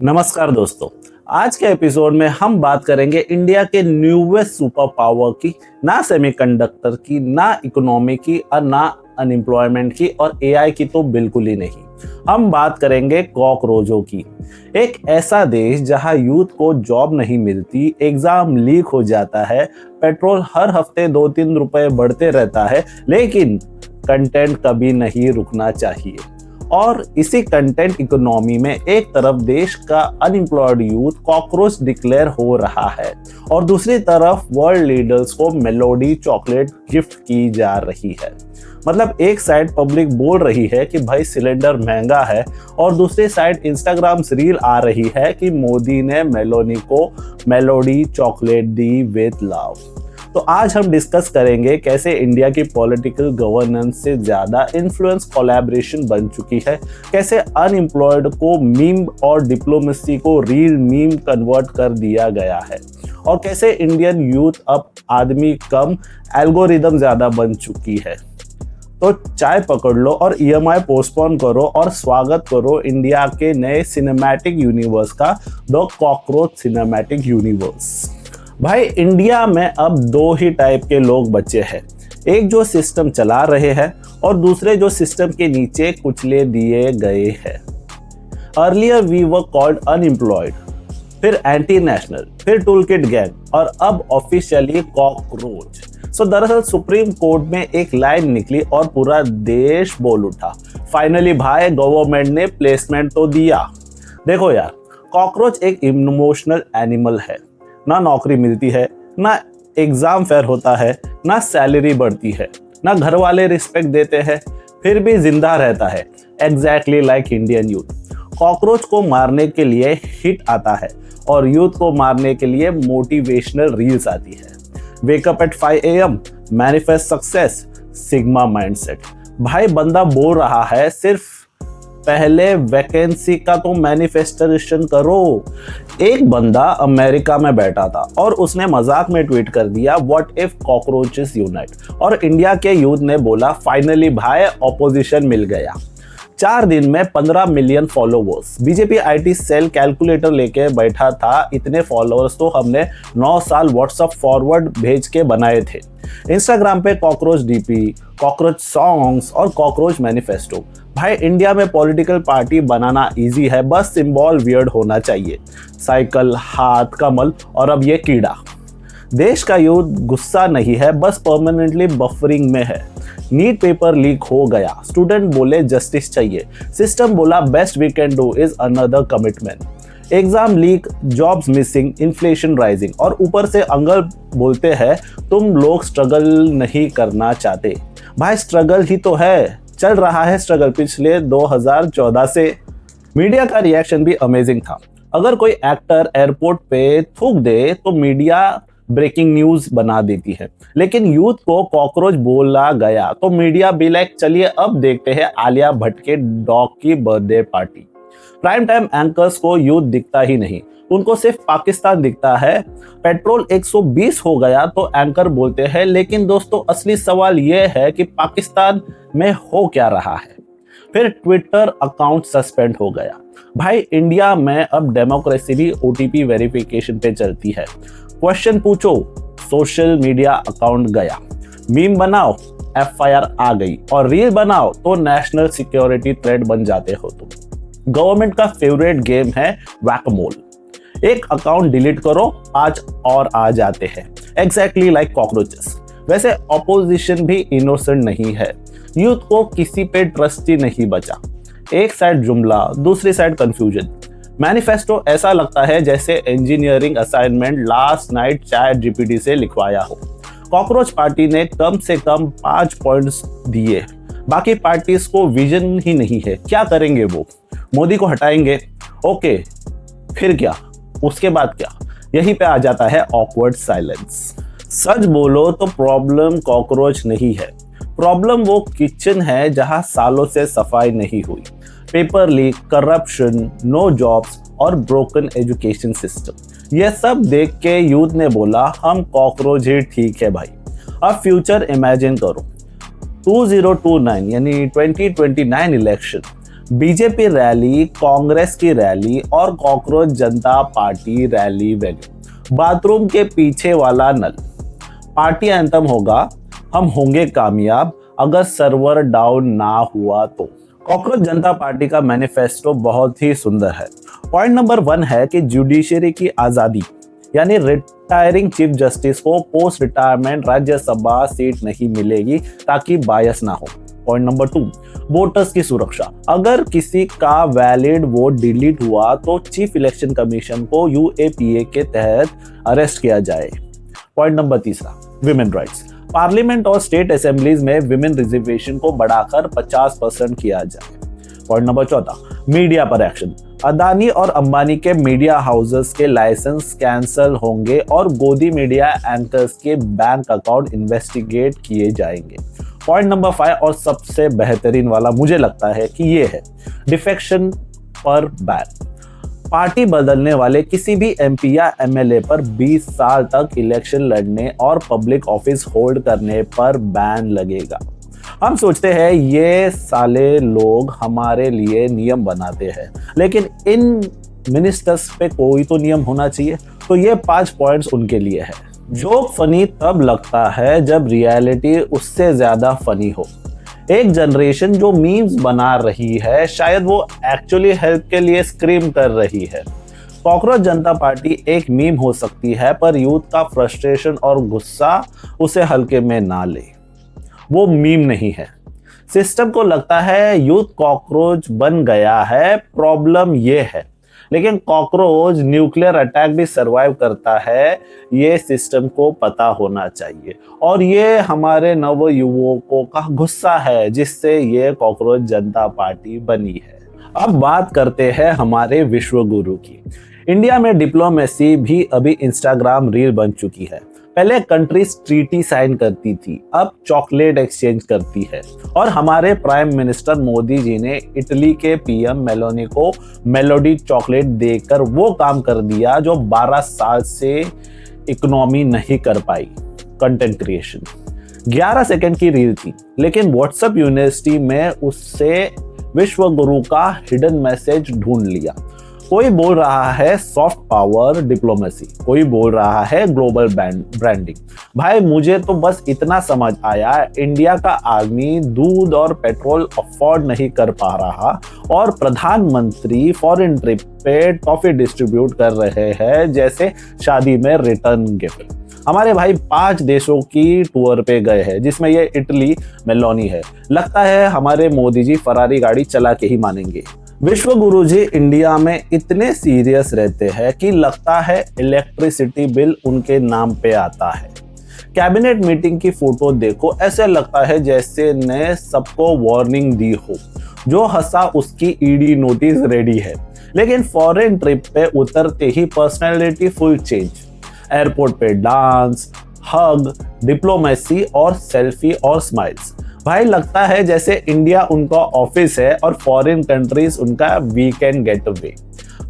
नमस्कार दोस्तों। आज के एपिसोड में हम बात करेंगे इंडिया के न्यूवेस्ट सुपर पावर की, ना सेमीकंडक्टर की, ना इकोनॉमी की और ना अनएम्प्लॉयमेंट की और एआई की तो बिल्कुल ही नहीं। हम बात करेंगे कॉकरोचों की। एक ऐसा देश जहां यूथ को जॉब नहीं मिलती, एग्जाम लीक हो जाता है, पेट्रोल हर हफ्ते 2-3 रुपए बढ़ते रहता है, लेकिन कंटेंट कभी नहीं रुकना चाहिए। और इसी कंटेंट इकोनॉमी में एक तरफ देश का अनएम्प्लॉयड यूथ कॉकरोच डिक्लेयर हो रहा है और दूसरी तरफ वर्ल्ड लीडर्स को मेलोडी चॉकलेट गिफ्ट की जा रही है। मतलब एक साइड पब्लिक बोल रही है कि भाई सिलेंडर महंगा है और दूसरी साइड इंस्टाग्राम रील आ रही है कि मोदी ने मेलोनी को melody chocolate the with love. तो आज हम डिस्कस करेंगे कैसे इंडिया की पॉलिटिकल गवर्नेंस से ज़्यादा इन्फ्लुएंस कोलैबोरेशन बन चुकी है, कैसे अनएम्प्लॉयड को मीम और डिप्लोमेसी को रील मीम कन्वर्ट कर दिया गया है और कैसे इंडियन यूथ अब आदमी कम एल्गोरिदम ज़्यादा बन चुकी है। तो चाय पकड़ लो और ईएमआई पोस्टपोन करो और स्वागत करो इंडिया के नए सिनेमैटिक यूनिवर्स का, द कॉकरोच सिनेमैटिक यूनिवर्स। भाई इंडिया में अब दो ही टाइप के लोग बचे हैं, एक जो सिस्टम चला रहे हैं और दूसरे जो सिस्टम के नीचे कुचले दिए गए हैं। Earlier we were called unemployed, फिर एंटी नेशनल, फिर टूलकिट गैंग और अब ऑफिशियली कॉकरोच। सो दरअसल सुप्रीम कोर्ट में एक लाइन निकली और पूरा देश बोल उठा, फाइनली भाई गवर्नमेंट ने प्लेसमेंट तो दिया। देखो यार, कॉकरोच एक इमोशनल एनिमल है, ना नौकरी मिलती है, ना एग्जाम फेयर होता है, ना सैलरी बढ़ती है, ना घर वाले रिस्पेक्ट देते हैं, फिर भी जिंदा रहता है। Exactly like Indian youth. Cockroach को मारने के लिए हिट आता है और यूथ को मारने के लिए मोटिवेशनल रील्स आती है। Wake up at 5 AM, manifest success, sigma mindset. भाई बंदा बोल रहा है सिर्फ पहले वैकेंसी का तो मैनिफेस्टेशन करो। एक बंदा अमेरिका में बैठा था और उसने मजाक में ट्वीट कर दिया, व्हाट इफ कॉकरोचेस यूनाइट, और इंडिया के यूथ ने बोला फाइनली भाई ऑपोजिशन मिल गया। 4 दिन में 15 million followers. BJP IT cell calculator लेके बैठा था, इतने फॉलोअर्स तो हमने 9 साल व्हाट्सएप फॉरवर्ड भेज के बनाए थे। इंस्टाग्राम पे कॉकरोच डीपी, कॉकरोच सॉन्ग्स और कॉकरोच मैनिफेस्टो। भाई इंडिया में पॉलिटिकल पार्टी बनाना इजी है, बस सिंबल वियर्ड होना चाहिए। साइकिल, हाथ, कमल और अब ये कीड़ा। देश का यूथ गुस्सा नहीं है, बस परमानेंटली बफरिंग में है। नीट पेपर लीक हो गया, स्टूडेंट बोले जस्टिस चाहिए, सिस्टम बोला best we can do is another commitment. Exam leak, jobs missing, inflation rising और ऊपर से अंकल बोलते हैं तुम लोग स्ट्रगल नहीं करना चाहते। भाई स्ट्रगल ही तो है, चल रहा है स्ट्रगल पिछले 2014 से। मीडिया का रिएक्शन भी अमेजिंग था। अगर कोई एक्टर एयरपोर्ट पे थूक दे तो मीडिया ब्रेकिंग न्यूज बना देती है, लेकिन यूथ को कॉकरोच बोला गया तो मीडिया भी लाइक चलिए अब देखते हैं आलिया भट्ट के डॉग की birthday party. Prime time anchors को यूथ दिखता ही नहीं, उनको सिर्फ पाकिस्तान दिखता है। पेट्रोल 120 हो गया तो एंकर बोलते हैं, लेकिन दोस्तों असली सवाल यह है कि पाकिस्तान में हो क्या रहा है। फिर ट्विटर अकाउंट सस्पेंड हो गया। भाई इंडिया में अब डेमोक्रेसी भी ओटीपी वेरिफिकेशन पे चलती है। क्वेश्चन पूछो, सोशल मीडिया अकाउंट गया। मीम बनाओ, एफआईआर आ गई और रील बनाओ तो नेशनल सिक्योरिटी थ्रेट बन जाते हो तुम। गवर्नमेंट का फेवरेट गेम है वैक-ए-मोल। एक अकाउंट डिलीट करो, 5 और आ जाते हैं। Exactly like cockroaches. वैसे ऑपोजिशन भी इनोसेंट नहीं है, यूथ को किसी पे ट्रस्ट ही नहीं बचा। एक साइड जुमला, दूसरी साइड कंफ्यूजन। मैनिफेस्टो ऐसा लगता है जैसे engineering assignment last night chat GPT से लिखवाया हो। कॉकरोच पार्टी ने कम से कम 5 पॉइंट्स दिए, बाकी पार्टीज को विजन ही नहीं है। क्या करेंगे वो? मोदी को हटाएंगे, ओके, फिर क्या? उसके बाद क्या? यहीं पे आ जाता है ऑकवर्ड साइलेंस। सच बोलो तो प्रॉब्लम कॉकरोच नहीं है, प्रॉब्लम वो किचन है जहां सालों से सफाई नहीं हुई। Paper leak, corruption, no jobs और ब्रोकन एजुकेशन सिस्टम। यह सब देख के यूथ ने बोला हम कॉकरोच ही ठीक है भाई। अब फ्यूचर इमेजिन करो, 2029 यानी 2029 इलेक्शन, बीजेपी रैली, कांग्रेस की रैली और कॉकरोच जनता पार्टी रैली वैल्यू, बाथरूम के पीछे वाला नल, पार्टी एंथम होगा हम होंगे कामयाब अगर सर्वर डाउन ना हुआ तो। कॉकरोच जनता पार्टी का मैनिफेस्टो बहुत ही सुंदर है। पॉइंट नंबर 1 है कि जुडिशरी की आजादी, यानी रिटायरिंग चीफ जस्टिस को पोस्ट रिटायरमेंट राज्यसभा सीट नहीं मिलेगी ताकि बायस ना हो। पॉइंट नंबर 2, वोटर्स की सुरक्षा, अगर किसी का वैलिड वोट डिलीट हुआ तो चीफ इलेक्शन कमीशन को यूएपीए के तहत अरेस्ट किया जाए। Point number 3, women rights, parliament और स्टेट असेंबलीज में विमेन रिजर्वेशन को बढ़ाकर 50% किया जाए। पॉइंट नंबर 4, मीडिया पर एक्शन, अदानी और अंबानी के मीडिया हाउसेस के लाइसेंस कैंसल होंगे और गोदी मीडिया एंकर्स के बैंक अकाउंट इन्वेस्टिगेट किए जाएंगे। पॉइंट नंबर 5 और सबसे बेहतरीन वाला मुझे लगता है कि ये है डिफेक्शन पर बैन, पार्टी बदलने वाले किसी भी एमपी या एमएलए पर 20 साल तक इलेक्शन लड़ने और पब्लिक ऑफिस होल्ड करने पर बैन लगेगा। हम सोचते हैं ये साले लोग हमारे लिए नियम बनाते हैं, लेकिन इन मिनिस्टर्स पे कोई तो नियम होना चाहिए, तो ये 5 पॉइंट्स उनके लिए है। जोक फनी तब लगता है जब रियलिटी उससे ज्यादा फनी हो। एक जनरेशन जो मीम्स बना रही है, शायद वो एक्चुअली हेल्प के लिए स्क्रीम कर रही है। कॉकरोच जनता पार्टी एक मीम हो सकती है, पर यूथ का फ्रस्ट्रेशन और गुस्सा उसे हल्के में ना ले। वो मीम नहीं है। सिस्टम को लगता है यूथ कॉकरोच बन गया है, प्रॉब्लम ये है। लेकिन कॉकरोच न्यूक्लियर अटैक भी सरवाइव करता है, ये सिस्टम को पता होना चाहिए। और ये हमारे नव युवकों का गुस्सा है जिससे ये कॉकरोच जनता पार्टी बनी है। अब बात करते हैं हमारे विश्व गुरु की। इंडिया में डिप्लोमेसी भी अभी इंस्टाग्राम रील बन चुकी है। पहले कंट्रीज ट्रीटी साइन करती थी, अब चॉकलेट एक्सचेंज करती है। और हमारे प्राइम मिनिस्टर मोदी जी ने इटली के पीएम मेलोनी को मेलोडी चॉकलेट देकर वो काम कर दिया जो 12 साल से इकोनॉमी नहीं कर पाई, कंटेंट क्रिएशन। 11 सेकंड की रील थी, लेकिन व्हाट्सएप यूनिवर्सिटी में उससे विश्व गुरु का हिडन मैसेज ढूंढ लिया। कोई बोल रहा है सॉफ्ट पावर डिप्लोमेसी, कोई बोल रहा है ग्लोबल ब्रांडिंग। भाई मुझे तो बस इतना समझ आया, इंडिया का आदमी दूध और पेट्रोल अफोर्ड नहीं कर पा रहा और प्रधानमंत्री फॉरेन ट्रिप पे टॉफी डिस्ट्रीब्यूट कर रहे हैं जैसे शादी में रिटर्न गिफ्ट। हमारे भाई 5 देशों की टूर पे गए हैं, जिसमें ये इटली मेलोनी है। लगता है हमारे मोदी जी फरारी गाड़ी चला के ही मानेंगे। विश्व गुरु जी इंडिया में इतने सीरियस रहते हैं कि लगता है इलेक्ट्रिसिटी बिल उनके नाम पे आता है। कैबिनेट मीटिंग की फोटो देखो, ऐसे लगता है जैसे ने सबको वार्निंग दी हो। जो हंसा उसकी ईडी नोटिस रेडी है। लेकिन फॉरेन ट्रिप पे उतरते ही पर्सनैलिटी फुल चेंज। एयरपोर्ट पे डांस, हग, डिप्लोमेसी और सेल्फी और स्माइल्स। भाई लगता है जैसे इंडिया उनका ऑफिस है और फॉरेन कंट्रीज उनका वीकेंड गेटअवे।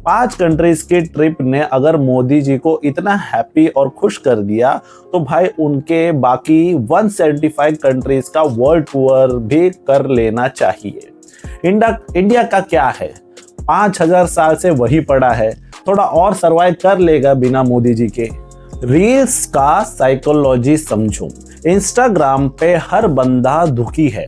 5 कंट्रीज की ट्रिप ने अगर मोदी जी को इतना हैप्पी और खुश कर दिया, तो भाई उनके बाकी 175 कंट्रीज का वर्ल्ड टूर भी कर लेना चाहिए। इंडिया का क्या है, 5000 साल से वही पड़ा है, थोड़ा और सर्वाइव कर लेगा बिना मोदी जी के। रील्स का साइकोलॉजी समझो। इंस्टाग्राम पे हर बंदा दुखी है,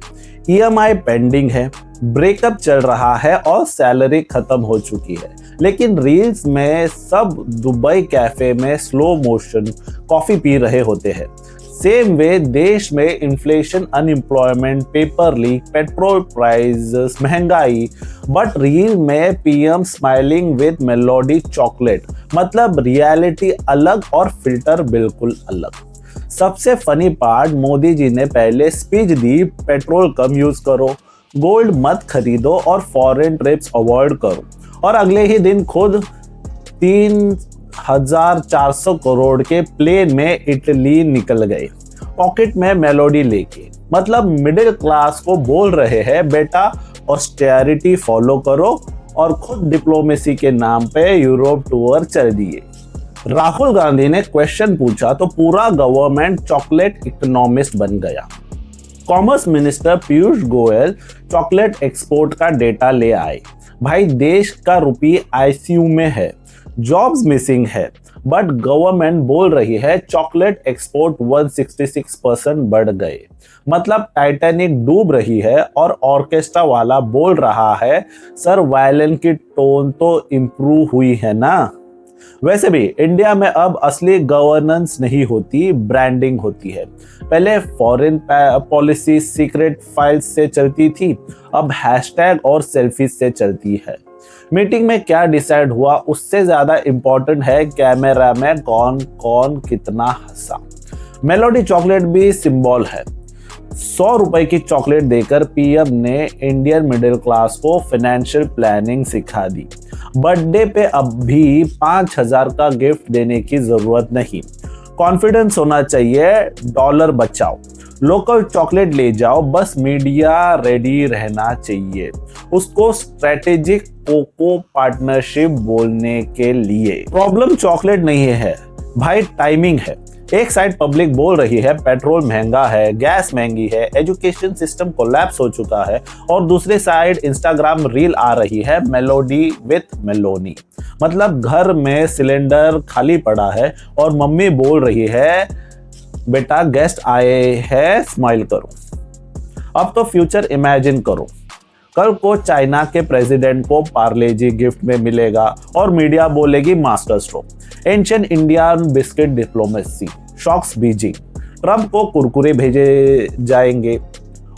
ईएमआई पेंडिंग है, ब्रेकअप चल रहा है और सैलरी खत्म हो चुकी है। लेकिन रील्स में सब दुबई कैफे में स्लो मोशन कॉफी पी रहे होते हैं। सेम वे देश में inflation, unemployment, paper leak, petrol prices, महंगाई, बट रील में PM smiling with melody chocolate. मतलब रियलिटी अलग और फिल्टर बिल्कुल अलग। सबसे फनी पार्ट, मोदी जी ने पहले स्पीच दी, पेट्रोल कम यूज करो, गोल्ड मत खरीदो और फॉरेन ट्रिप्स अवॉइड करो, और अगले ही दिन खुद 3400 करोड़ के प्लेन में इटली निकल गए, पॉकेट में मेलोडी लेके। मतलब मिडिल क्लास को बोल रहे हैं बेटा ऑस्टेरिटी फॉलो करो, और खुद डिप्लोमेसी के नाम पे यूरोप टूर चल दिए। राहुल गांधी ने क्वेश्चन पूछा तो पूरा गवर्नमेंट चॉकलेट इकोनॉमिस्ट बन गया। Commerce minister Piyush Goyal chocolate export का डेटा ले आए। भाई देश का रुपये आईसीयू में है, जॉब्स मिसिंग है, बट गवर्नमेंट बोल रही है चॉकलेट एक्सपोर्ट 166% बढ़ गए। मतलब टाइटैनिक डूब रही है और ऑर्केस्ट्रा वाला बोल रहा है सर वायलिन की टोन तो इम्प्रूव हुई है ना। वैसे भी इंडिया में अब असली गवर्नेंस नहीं होती, ब्रांडिंग होती है। पहले फॉरेन पॉलिसी सीक्रेट फाइल्स से चलती थी, अब हैशटैग और सेल्फी से चलती है। मीटिंग में क्या डिसाइड हुआ उससे ज्यादा इंपॉर्टेंट है कैमरा में कौन कौन कितना हंसा। मेलोडी चॉकलेट भी सिंबल है। 100 रुपए की चॉकलेट देकर पीएम ने इंडियन मिडिल क्लास को फाइनेंशियल प्लानिंग सिखा दी। बर्थडे पे अब भी 5000 का गिफ्ट देने की जरूरत नहीं। कॉन्फिडेंस होना चाहिए, डॉलर बचाओ, लोकल चॉकलेट ले जाओ, बस मीडिया रेडी रहना चाहिए उसको स्ट्रेटेजिक कोको पार्टनरशिप बोलने के लिए। प्रॉब्लम चॉकलेट नहीं है भाई, टाइमिंग है। एक साइड पब्लिक बोल रही है पेट्रोल महंगा है, गैस महंगी है, एजुकेशन सिस्टम कोलैप्स हो चुका है, और दूसरे साइड इंस्टाग्राम रील आ रही है मेलोडी विथ मेलोनी। मतलब घर में सिलेंडर खाली पड़ा है और मम्मी बोल रही है बेटा गेस्ट आए हैं, स्माइल करो। अब तो फ्यूचर इमेजिन करो, कल को चाइना के प्रेसिडेंट को पार्ले-जी गिफ्ट में मिलेगा और मीडिया बोलेगी master stroke. Ancient Indian biscuit diplomacy, shocks Beijing. Trump को कुरकुरे भेजे जाएंगे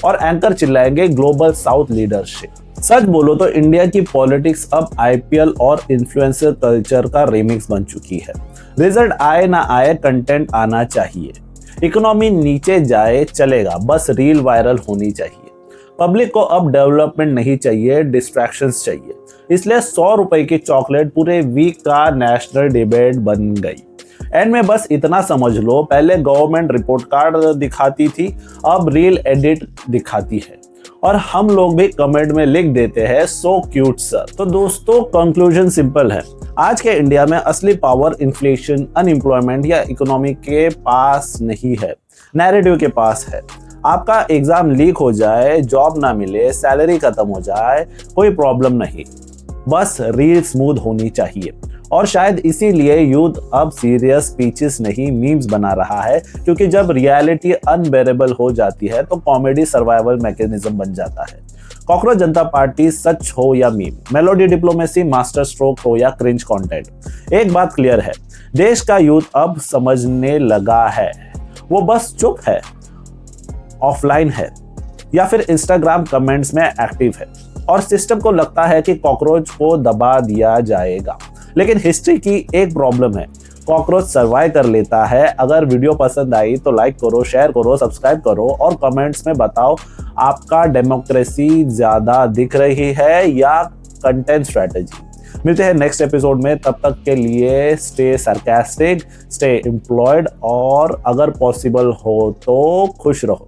और एंकर चिल्लाएंगे ग्लोबल साउथ लीडरशिप। सच बोलो तो इंडिया की पॉलिटिक्स अब आईपीएल और इन्फ्लुएंसर कल्चर का रिमिक्स बन चुकी है। रिजल्ट आए ना आए, कंटेंट आना चाहिए। इकोनॉमी नीचे जाए चलेगा, बस रील वायरल होनी चाहिए। पब्लिक को अब डेवलपमेंट नहीं चाहिए, डिस्ट्रैक्शंस चाहिए। इसलिए 100 रुपए की चॉकलेट पूरे वीक का नेशनल डिबेट बन गई। एंड में बस इतना समझ लो, पहले गवर्नमेंट रिपोर्ट कार्ड दिखाती थी, अब रील एडिट दिखाती है, और हम लोग भी कमेंट में लिख देते हैं सो क्यूट सर। तो दोस्तों कंक्लूजन सिंपल है, आज के इंडिया में असली पावर इन्फ्लेशन, अनएम्प्लॉयमेंट या इकोनॉमी के पास नहीं है, नैरेटिव के पास है। आपका एग्जाम लीक हो जाए, जॉब ना मिले, सैलरी खत्म हो जाए, कोई प्रॉब्लम नहीं, बस रील स्मूथ होनी चाहिए। और शायद इसीलिए यूथ अब सीरियस स्पीचेस नहीं मीम्स बना रहा है, क्योंकि जब रियलिटी अनबेरेबल हो जाती है तो कॉमेडी सर्वाइवल मैकेनिज्म बन जाता है। कॉकरोच जनता पार्टी सच हो या meme, melody diplomacy master stroke हो या क्रिंज कंटेंट, एक बात क्लियर है, देश का यूथ अब समझने लगा है। वो बस चुप है, ऑफलाइन है, या फिर इंस्टाग्राम कमेंट्स में एक्टिव है, और सिस्टम को लगता है कि कॉकरोच को दबा दिया जाएगा। लेकिन हिस्ट्री की एक प्रॉब्लम है, कॉकरोच सर्वाइव कर लेता है। अगर वीडियो पसंद आई तो लाइक करो, शेयर करो, सब्सक्राइब करो, और कमेंट्स में बताओ आपका डेमोक्रेसी ज्यादा दिख रही है या कंटेंट स्ट्रेटेजी। मिलते हैं नेक्स्ट एपिसोड में, तब तक के लिए स्टे सरकास्टिक, स्टे एम्प्लॉयड, और अगर पॉसिबल हो तो खुश रहो।